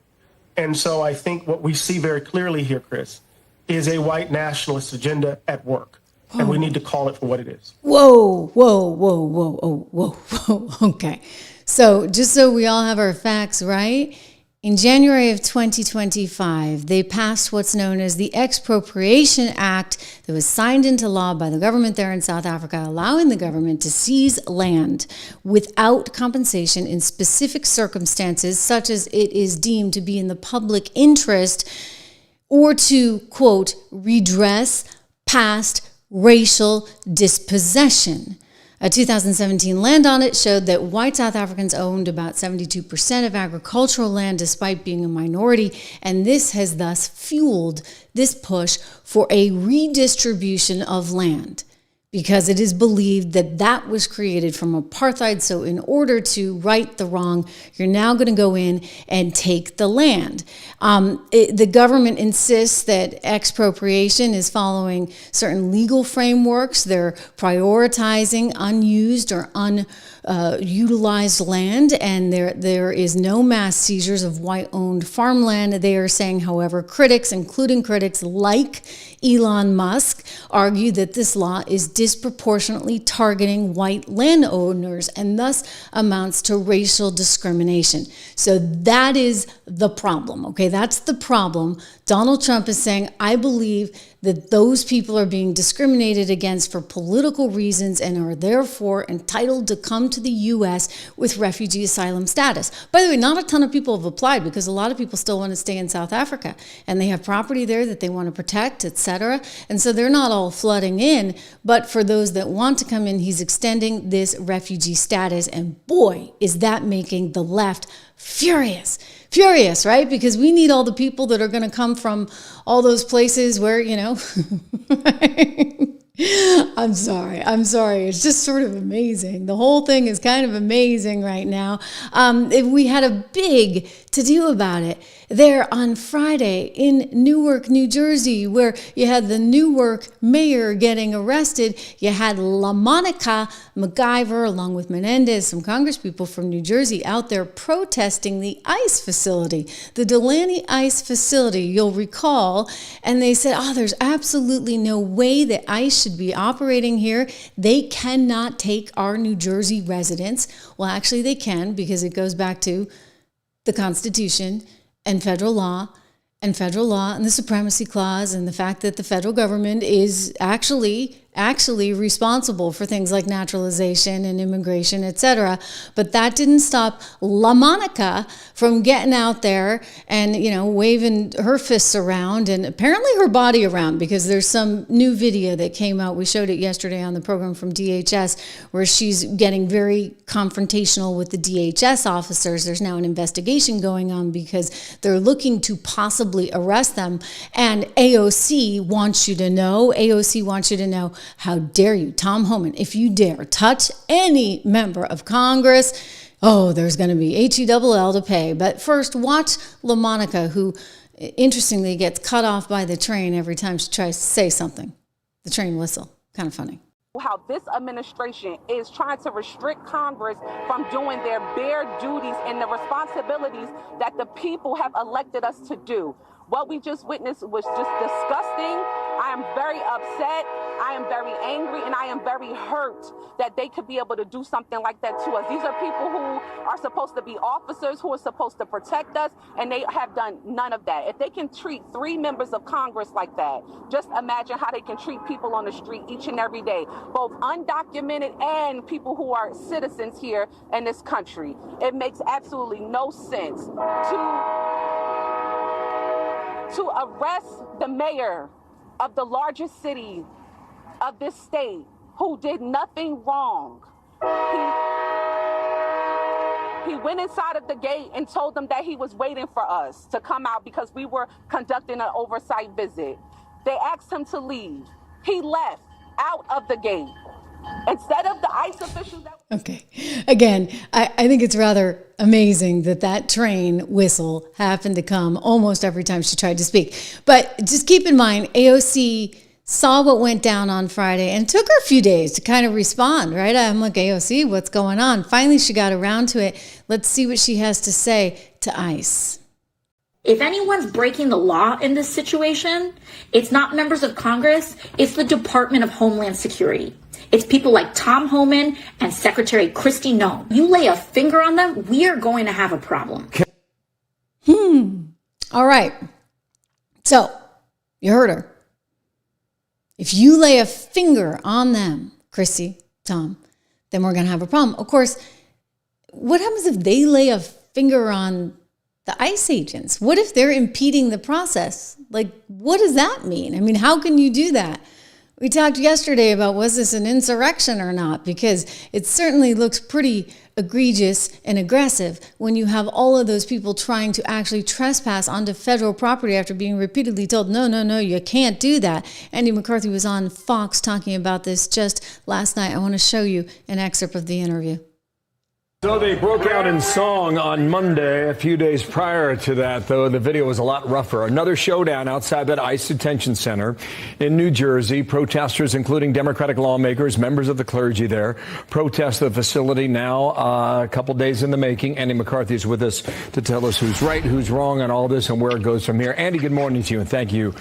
And so I think what we see very clearly here, Chris, is a white nationalist agenda at work. And we need to call it for what it is. Whoa, whoa, whoa, whoa, whoa, whoa, whoa. Okay. So just so we all have our facts right, in January of 2025, they passed what's known as the Expropriation Act that was signed into law by the government there in South Africa, allowing the government to seize land without compensation in specific circumstances, such as it is deemed to be in the public interest, or to, quote, redress past racial dispossession. A 2017 land audit showed that white South Africans owned about 72% of agricultural land despite being a minority, and this has thus fueled this push for a redistribution of land, because it is believed that that was created from apartheid. So in order to right the wrong, you're now going to go in and take the land. The government insists that expropriation is following certain legal frameworks. They're prioritizing unused or unutilized land, and there is no mass seizures of white-owned farmland. They are saying, however, critics, including critics like Elon Musk, argue that this law is disproportionately targeting white landowners and thus amounts to racial discrimination. So that is the problem, okay? That's the problem. Donald Trump is saying, I believe that those people are being discriminated against for political reasons and are therefore entitled to come to the U.S. with refugee asylum status. By the way, not a ton of people have applied because a lot of people still want to stay in South Africa and they have property there that they want to protect, etc. And so they're not all flooding in. But for those that want to come in, he's extending this refugee status. And boy, is that making the left furious. Furious, right? Because we need all the people that are going to come from all those places where, you know, I'm sorry. It's just sort of amazing. The whole thing is kind of amazing right now. We had a big to-do about it there on Friday in Newark, New Jersey, where you had the Newark mayor getting arrested. You had LaMonica MacGyver, along with Menendez, some congresspeople from New Jersey, out there protesting the ICE facility, the Delaney ICE facility, you'll recall. And they said, there's absolutely no way that ICE should be operating here. They cannot take our New Jersey residents. Well, actually they can, because it goes back to the Constitution and federal law and the Supremacy Clause and the fact that the federal government is actually responsible for things like naturalization and immigration, etc. But that didn't stop LaMonica from getting out there and, you know, waving her fists around and apparently her body around, because there's some new video that came out. We showed it yesterday on the program from DHS where she's getting very confrontational with the DHS officers. There's now an investigation going on because they're looking to possibly arrest them. And AOC wants you to know, how dare you, Tom Homan, if you dare touch any member of Congress, there's going to be HELL to pay. But first, watch LaMonica, who interestingly gets cut off by the train every time she tries to say something. The train whistle. Kind of funny. How this administration is trying to restrict Congress from doing their bare duties and the responsibilities that the people have elected us to do. What we just witnessed was just disgusting. I am very upset. I am very angry, and I am very hurt that they could be able to do something like that to us. These are people who are supposed to be officers, who are supposed to protect us, and they have done none of that. If they can treat 3 members of Congress like that, just imagine how they can treat people on the street each and every day, both undocumented and people who are citizens here in this country. It makes absolutely no sense to to arrest the mayor of the largest city of this state who did nothing wrong. He went inside of the gate and told them that he was waiting for us to come out because we were conducting an oversight visit. They asked him to leave. He left out of the gate. Instead of the ICE officials that... Okay. Again, I think it's rather amazing that train whistle happened to come almost every time she tried to speak. But just keep in mind, AOC saw what went down on Friday and took her a few days to kind of respond, right? I'm like, AOC, what's going on? Finally, she got around to it. Let's see what she has to say to ICE. If anyone's breaking the law in this situation, it's not members of Congress, it's the Department of Homeland Security. It's people like Tom Homan and Secretary Kristi Noem. You lay a finger on them, we are going to have a problem. All right. So, you heard her. If you lay a finger on them, Kristi, Tom, then we're going to have a problem. Of course, what happens if they lay a finger on the ICE agents? What if they're impeding the process? Like, what does that mean? I mean, how can you do that? We talked yesterday about, was this an insurrection or not? Because it certainly looks pretty egregious and aggressive when you have all of those people trying to actually trespass onto federal property after being repeatedly told, no, you can't do that. Andy McCarthy was on Fox talking about this just last night. I want to show you an excerpt of the interview. So they broke out in song on Monday. A few days prior to that, though, the video was a lot rougher. Another showdown outside that ICE detention center in New Jersey. Protesters, including Democratic lawmakers, members of the clergy there, protest the facility now a couple days in the making. Andy McCarthy is with us to tell us who's right, who's wrong on all this and where it goes from here. Andy, good morning to you, and thank you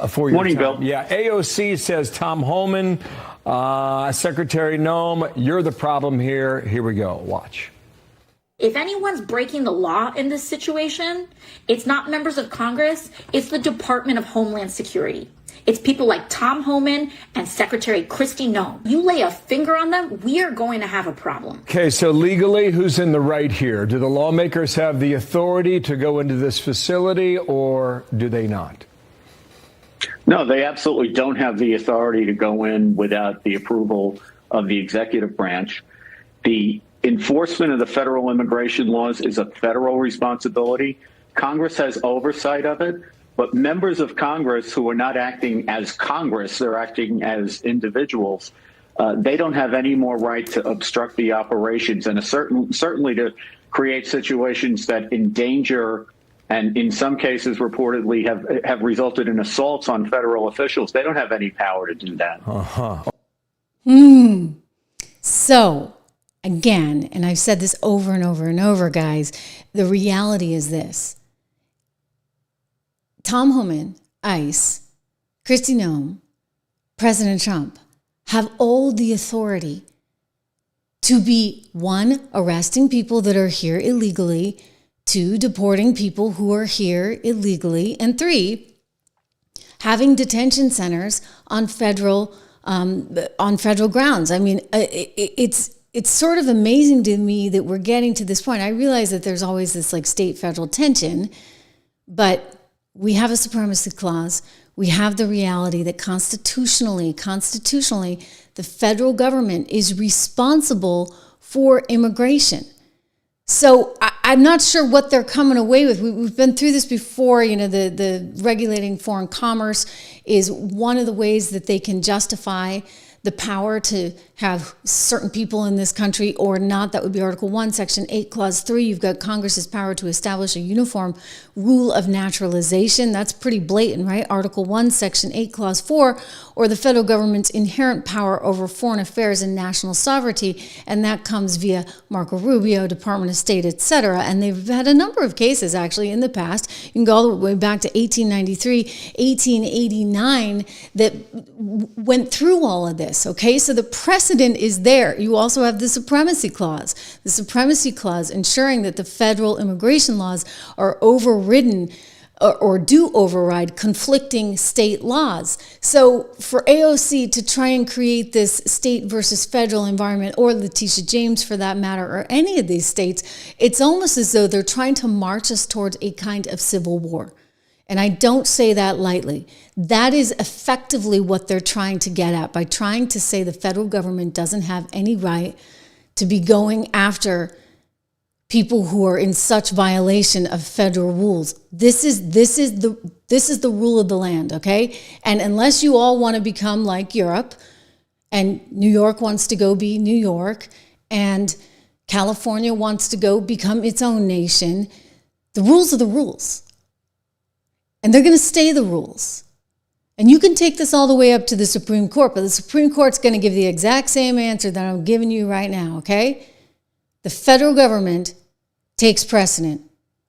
for your morning, time. Bill. Yeah, AOC says Tom Homan, Secretary Noem, you're the problem here. Here we go. Watch. If anyone's breaking the law in this situation, it's not members of Congress, it's the Department of Homeland Security. It's people like Tom Homan and Secretary Kristi Noem. You lay a finger on them, we are going to have a problem. Okay, so legally, who's in the right here? Do the lawmakers have the authority to go into this facility, or do they not? No, they absolutely don't have the authority to go in without the approval of the executive branch. The enforcement of the federal immigration laws is a federal responsibility. Congress has oversight of it, but members of Congress who are not acting as Congress, they're acting as individuals, they don't have any more right to obstruct the operations and certainly to create situations that endanger and in some cases reportedly have resulted in assaults on federal officials. They don't have any power to do that. So, again, and I've said this over and over and over, guys, the reality is this. Tom Homan, ICE, Kristi Noem, President Trump have all the authority to be, one, arresting people that are here illegally, two, deporting people who are here illegally, and three, having detention centers on federal grounds. I mean, it's sort of amazing to me that we're getting to this point. I realize that there's always this like state-federal tension, but we have a supremacy clause. We have the reality that constitutionally, the federal government is responsible for immigration. So I'm not sure what they're coming away with. We've been through this before. You know, the regulating foreign commerce is one of the ways that they can justify the power to have certain people in this country or not. That would be Article 1, Section 8, Clause 3. You've got Congress's power to establish a uniform rule of naturalization. That's pretty blatant, right? Article 1, Section 8, Clause 4, or the federal government's inherent power over foreign affairs and national sovereignty. And that comes via Marco Rubio, Department of State, etc. And they've had a number of cases actually in the past. You can go all the way back to 1893, 1889 that went through all of this. Okay, so the precedent is there. You also have the supremacy clause. The supremacy clause ensuring that the federal immigration laws are overridden or do override conflicting state laws. So for AOC to try and create this state versus federal environment, or Letitia James for that matter, or any of these states, it's almost as though they're trying to march us towards a kind of civil war. And I don't say that lightly. That is effectively what they're trying to get at by trying to say the federal government doesn't have any right to be going after people who are in such violation of federal rules. This is the rule of the land, okay? And unless you all want to become like Europe, and New York wants to go be New York, and California wants to go become its own nation, the rules are the rules. And they're going to stay the rules. And you can take this all the way up to the Supreme Court, but the Supreme Court's going to give the exact same answer that I'm giving you right now, okay? The federal government takes precedent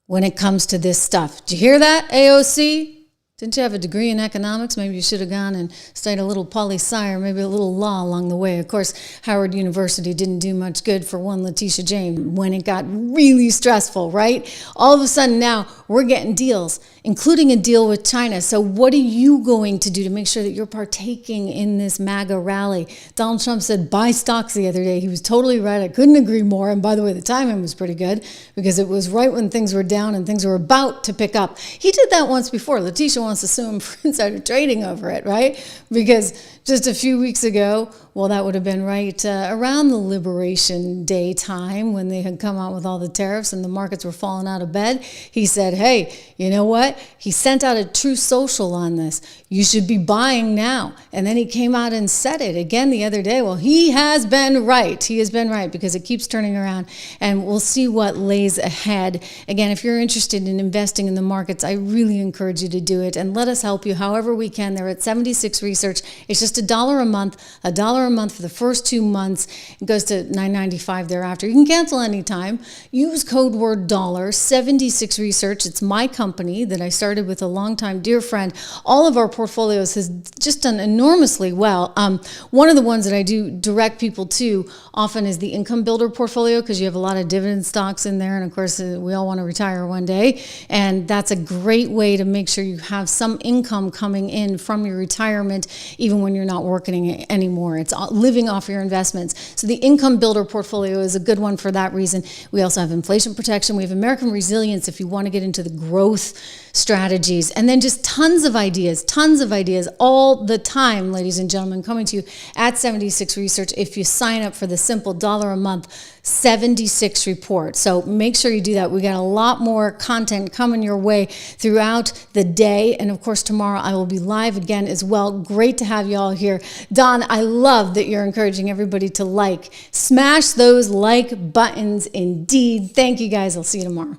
when it comes to this stuff. Did you hear that, AOC? Didn't you have a degree in economics? Maybe you should have gone and studied a little poli-sci or maybe a little law along the way. Of course, Howard University didn't do much good for one Letitia James when it got really stressful, right? All of a sudden now we're getting deals, including a deal with China. So what are you going to do to make sure that you're partaking in this MAGA rally? Donald Trump said buy stocks the other day. He was totally right. I couldn't agree more. And by the way, the timing was pretty good because it was right when things were down and things were about to pick up. He did that once before. Letitia wants to sue him for insider trading over it, right? Because just a few weeks ago, well, that would have been right around the Liberation Day time when they had come out with all the tariffs and the markets were falling out of bed. He said, hey, you know what? He sent out a True Social on this. You should be buying now. And then he came out and said it again the other day. Well, he has been right. He has been right because it keeps turning around and we'll see what lays ahead. Again, if you're interested in investing in the markets, I really encourage you to do it and let us help you however we can. They're at 76 Research. It's just $1 a month for the first 2 months. It goes to $9.95 thereafter. You can cancel anytime. Use code word dollar. 76 Research. It's my company that I started with a longtime dear friend. All of our portfolios has just done enormously well. One of the ones that I do direct people to often is the income builder portfolio because you have a lot of dividend stocks in there. And of course, we all want to retire one day. And that's a great way to make sure you have some income coming in from your retirement, even when you're not working anymore. It's living off your investments. So the income builder portfolio is a good one for that reason. We also have inflation protection. We have American resilience if you want to get into the growth strategies. And then just tons of ideas all the time, ladies and gentlemen, coming to you at 76 Research if you sign up for the simple $1 a month 76 report. So make sure you do that. We got a lot more content coming your way throughout the day. And of course, tomorrow I will be live again as well. Great to have you all here. Don, I love that you're encouraging everybody to smash those like buttons indeed. Thank you guys. I'll see you tomorrow.